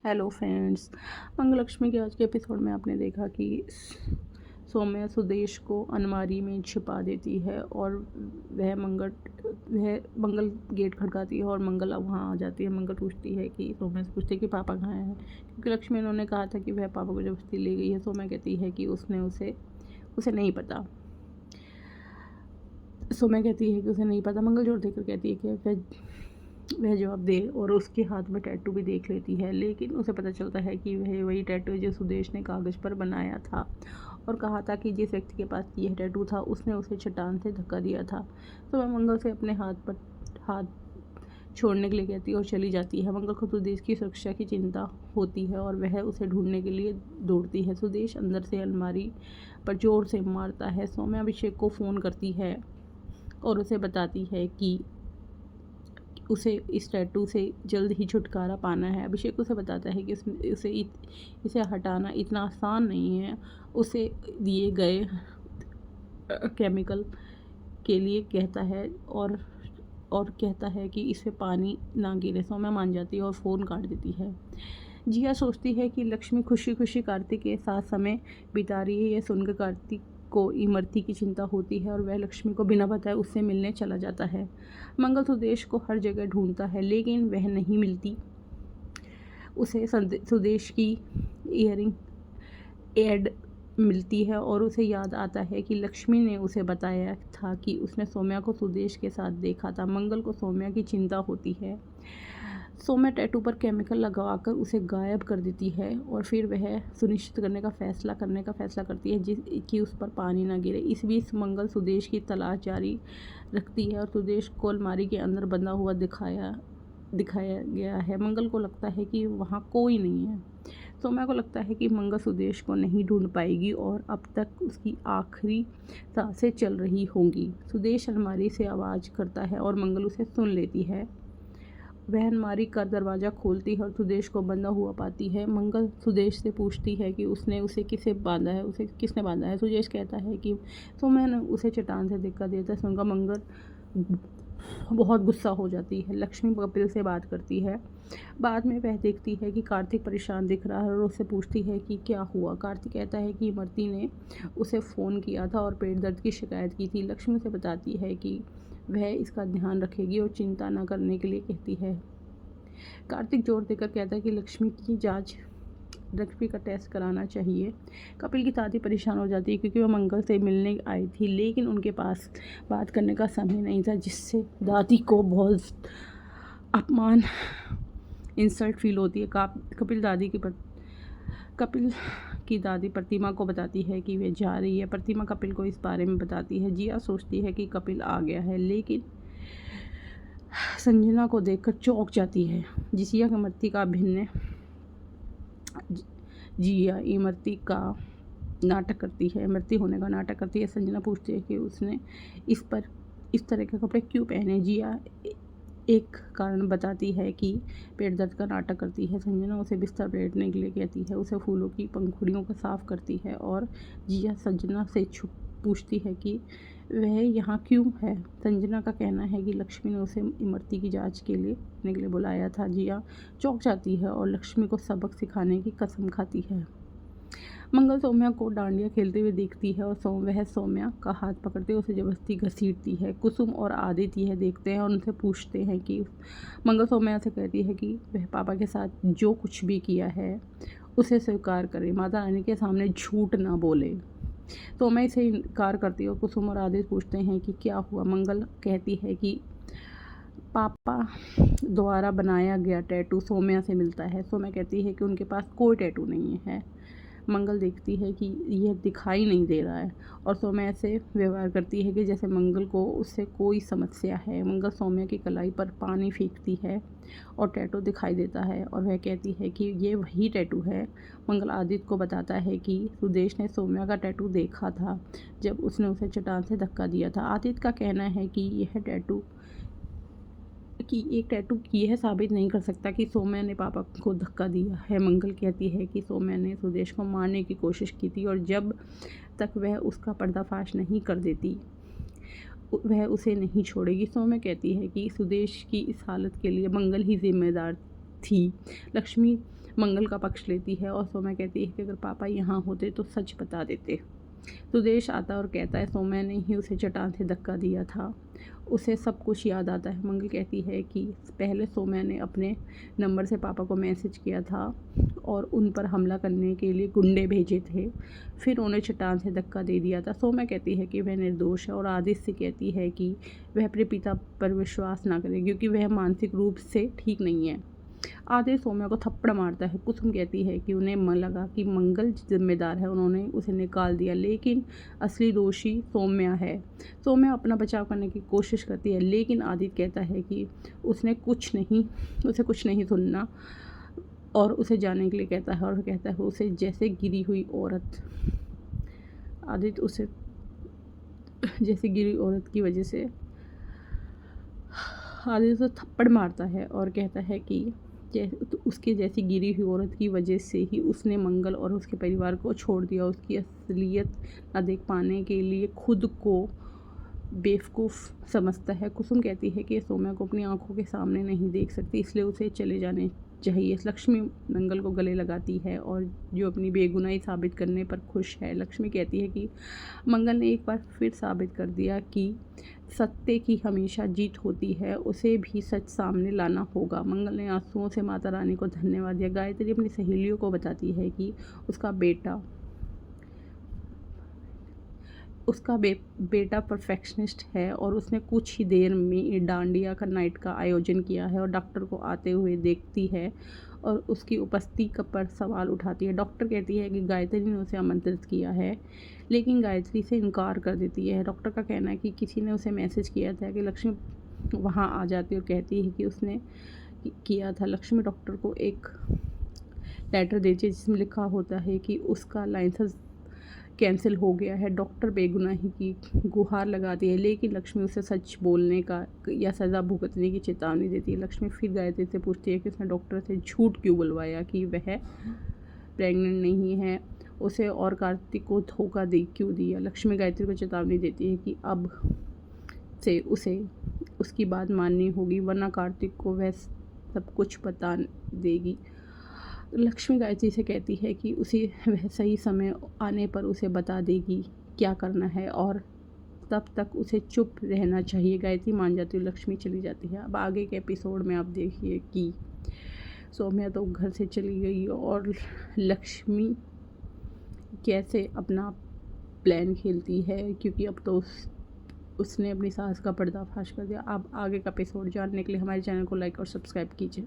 Hello friends. मंगलक्ष्मी के आज के एपिसोड में आपने देखा कि सौम्या सुदेश को अलमारी में छिपा देती है और वह मंगल गेट खड़काती है और मंगल अब वहाँ आ जाती है। मंगल पूछती है कि सौम्या से पूछती है कि पापा कहाँ हैं, क्योंकि लक्ष्मी उन्होंने कहा था कि वह पापा को जबरदस्ती ले गई है। सौम्या कहती है कि उसने उसे नहीं पता। सौम्या कहती है कि उसे नहीं पता। मंगल जोर देकर कहती है कि वह जवाब दे और उसके हाथ में टैटू भी देख लेती है, लेकिन उसे पता चलता है कि वह वही टैटू है जो सुदेश ने कागज़ पर बनाया था और कहा था कि जिस व्यक्ति के पास यह टैटू था उसने उसे चट्टान से धक्का दिया था। तो वह मंगल से अपने हाथ छोड़ने के लिए कहती है और चली जाती है। मंगल को सुदेश की सुरक्षा की चिंता होती है और वह उसे ढूंढने के लिए दौड़ती है। सुदेश अंदर से अलमारी पर जोर से मारता है। सौम्या अभिषेक को फ़ोन करती है और उसे बताती है कि उसे इस टैटू से जल्द ही छुटकारा पाना है। अभिषेक उसे बताता है कि इसे हटाना इतना आसान नहीं है। उसे दिए गए केमिकल के लिए कहता है और कहता है कि इस पे पानी ना गिरे। सौम्या मान जाती है और फ़ोन काट देती है। जिया सोचती है कि लक्ष्मी खुशी खुशी कार्तिक के साथ समय बिता रही है। यह सुनकर कार्तिक को इमरती की चिंता होती है और वह लक्ष्मी को बिना बताए उससे मिलने चला जाता है। मंगल सुदेश को हर जगह ढूंढता है, लेकिन वह नहीं मिलती। उसे सुदेश की इयरिंग एड मिलती है और उसे याद आता है कि लक्ष्मी ने उसे बताया था कि उसने सौम्या को सुदेश के साथ देखा था। मंगल को सौम्या की चिंता होती है। सौम्या टैटू पर केमिकल लगाकर उसे गायब कर देती है और फिर वह सुनिश्चित करने का फैसला करती है कि उस पर पानी ना गिरे। इस बीच मंगल सुदेश की तलाश जारी रखती है और सुदेश को अलमारी के अंदर बंधा हुआ दिखाया गया है। मंगल को लगता है कि वहाँ कोई नहीं है। सौम्या को लगता है कि मंगल सुदेश को नहीं ढूंढ पाएगी और अब तक उसकी आखिरी सांसें चल रही होंगी। सुदेश अलमारी से आवाज़ करता है और मंगल उसे सुन लेती है। वह अलमारी का दरवाज़ा खोलती है और सुदेश को बंधा हुआ पाती है। मंगल सुदेश से पूछती है कि उसे किसने बांधा है। सुदेश कहता है कि सौम्या ने उसे चट्टान से धक्का दिया था। सुनकर मंगल बहुत गुस्सा हो जाती है। लक्ष्मी कपिल से बात करती है। बाद में वह देखती है कि कार्तिक परेशान दिख रहा है और उससे पूछती है कि क्या हुआ। कार्तिक कहता है कि इमरती ने उसे फ़ोन किया था और पेट दर्द की शिकायत की थी। लक्ष्मी उसे बताती है कि वह इसका ध्यान रखेगी और चिंता न करने के लिए कहती है। कार्तिक जोर देकर कहता है कि लक्ष्मी का टेस्ट कराना चाहिए। कपिल की दादी परेशान हो जाती है क्योंकि वह मंगल से मिलने आई थी, लेकिन उनके पास बात करने का समय नहीं था, जिससे दादी को बहुत अपमान इंसल्ट फील होती है। कपिल की दादी प्रतिमा को बताती है कि वे जा रही है। प्रतिमा कपिल को इस बारे में बताती है। जिया सोचती है कि कपिल आ गया है, लेकिन संजना को देखकर चौंक जाती है। जिया इमरती का भिन्न जिया इमरती का नाटक करती है, इमरती होने का नाटक करती है। संजना पूछती है कि उसने इस तरह के कपड़े क्यों पहने। जिया एक कारण बताती है कि पेट दर्द का नाटक करती है। संजना उसे बिस्तर पर लेटने के लिए कहती है, उसे फूलों की पंखुड़ियों को साफ करती है और जिया संजना से पूछती है कि वह यहाँ क्यों है। संजना का कहना है कि लक्ष्मी ने उसे इमरती की जांच के लिए बुलाया था। जिया चौंक जाती है और लक्ष्मी को सबक सिखाने की कसम खाती है। मंगल सौम्या को डांडिया खेलते हुए देखती है और वह सौम्या का हाथ पकड़ते हुए उसे जबरदस्ती घसीटती है। कुसुम और आदित्य यह देखते हैं और उनसे पूछते हैं कि मंगल सौम्या से कहती है कि वह पापा के साथ जो कुछ भी किया है उसे स्वीकार करे, माता रानी के सामने झूठ ना बोले। सौम्या इसे इनकार करती है और कुसुम और आदित्य पूछते हैं कि क्या हुआ। मंगल कहती है कि पापा द्वारा बनाया गया टैटू सौम्या से मिलता है। सौम्या कहती है कि उनके पास कोई टैटू नहीं है। मंगल देखती है कि यह दिखाई नहीं दे रहा है और सौम्या ऐसे व्यवहार करती है कि जैसे मंगल को उससे कोई समस्या है। मंगल सौम्या की कलाई पर पानी फेंकती है और टैटू दिखाई देता है और वह कहती है कि ये वही टैटू है। मंगल आदित्य को बताता है कि सुदेश ने सौम्या का टैटू देखा था जब उसने उसे चट्टान से धक्का दिया था। आदित्य का कहना है कि एक टैटू यह साबित नहीं कर सकता कि सौम्या ने पापा को धक्का दिया है। मंगल कहती है कि सौम्या ने सुदेश को मारने की कोशिश की थी और जब तक वह उसका पर्दाफाश नहीं कर देती वह उसे नहीं छोड़ेगी। सौम्या कहती है कि सुदेश की इस हालत के लिए मंगल ही जिम्मेदार थी। लक्ष्मी मंगल का पक्ष लेती है और सौम्या कहती है कि अगर पापा यहाँ होते तो सच बता देते। सुदेश आता और कहता है सौम्या ने ही उसे चट्टान से धक्का दिया था। उसे सब कुछ याद आता है। मंगल कहती है कि पहले सौम्या ने अपने नंबर से पापा को मैसेज किया था और उन पर हमला करने के लिए गुंडे भेजे थे, फिर उन्हें चट्टान से धक्का दे दिया था। सौम्या कहती है कि वह निर्दोष है और आदित्य कहती है कि वह अपने पिता पर विश्वास ना करे क्योंकि वह मानसिक रूप से ठीक नहीं है। आदित्य सौम्या को थप्पड़ मारता है। कुसुम कहती है कि उन्हें लगा कि मंगल जिम्मेदार है, उन्होंने उसे निकाल दिया, लेकिन असली दोषी सौम्या है। सौम्या अपना बचाव करने की कोशिश करती है, लेकिन आदित्य कहता है कि उसे कुछ नहीं सुनना और उसे जाने के लिए कहता है और कहता है उसे जैसे गिरी हुई औरत। आदित्य उसे जैसे गिरी औरत की वजह से आदित्य उसे थप्पड़ मारता है और कहता है कि उसके जैसी गिरी हुई औरत की वजह से ही उसने मंगल और उसके परिवार को छोड़ दिया। उसकी असलियत न देख पाने के लिए खुद को बेवकूफ़ समझता है। कुसुम कहती है कि सौम्या को अपनी आंखों के सामने नहीं देख सकती, इसलिए उसे चले जाने चाहिए। लक्ष्मी मंगल को गले लगाती है और जो अपनी बेगुनाही साबित करने पर खुश है। लक्ष्मी कहती है कि मंगल ने एक बार फिर साबित कर दिया कि सत्य की हमेशा जीत होती है, उसे भी सच सामने लाना होगा। मंगल ने आंसुओं से माता रानी को धन्यवाद दिया। गायत्री अपनी सहेलियों को बताती है कि उसका बेटा परफेक्शनिस्ट है और उसने कुछ ही देर में डांडिया का नाइट का आयोजन किया है और डॉक्टर को आते हुए देखती है और उसकी उपस्थिति पर सवाल उठाती है। डॉक्टर कहती है कि गायत्री ने उसे आमंत्रित किया है, लेकिन गायत्री से इनकार कर देती है। डॉक्टर का कहना है कि किसी ने उसे मैसेज किया था कि लक्ष्मी वहाँ आ जाती है और कहती है कि उसने किया था। लक्ष्मी डॉक्टर को एक लेटर देती है जिसमें लिखा होता है कि उसका लाइसेंस कैंसिल हो गया है। डॉक्टर बेगुनाही की गुहार लगाती है, लेकिन लक्ष्मी उसे सच बोलने का या सज़ा भुगतने की चेतावनी देती है। लक्ष्मी फिर गायत्री से पूछती है कि उसने डॉक्टर से झूठ क्यों बुलवाया कि वह प्रेग्नेंट नहीं है, उसे और कार्तिक को धोखा क्यों दिया। लक्ष्मी गायत्री को चेतावनी देती है कि अब से उसे उसकी बात माननी होगी, वरना कार्तिक को वह सब कुछ बता देगी। लक्ष्मी गायत्री से कहती है कि उसे वह सही समय आने पर उसे बता देगी क्या करना है और तब तक उसे चुप रहना चाहिए। गायत्री मान जाती है, लक्ष्मी चली जाती है। अब आगे के एपिसोड में आप देखिए कि सौम्या तो घर से चली गई और लक्ष्मी कैसे अपना प्लान खेलती है, क्योंकि अब तो उसने अपनी सास का पर्दाफाश कर दिया। आप आगे का एपिसोड जानने के लिए हमारे चैनल को लाइक और सब्सक्राइब कीजिए।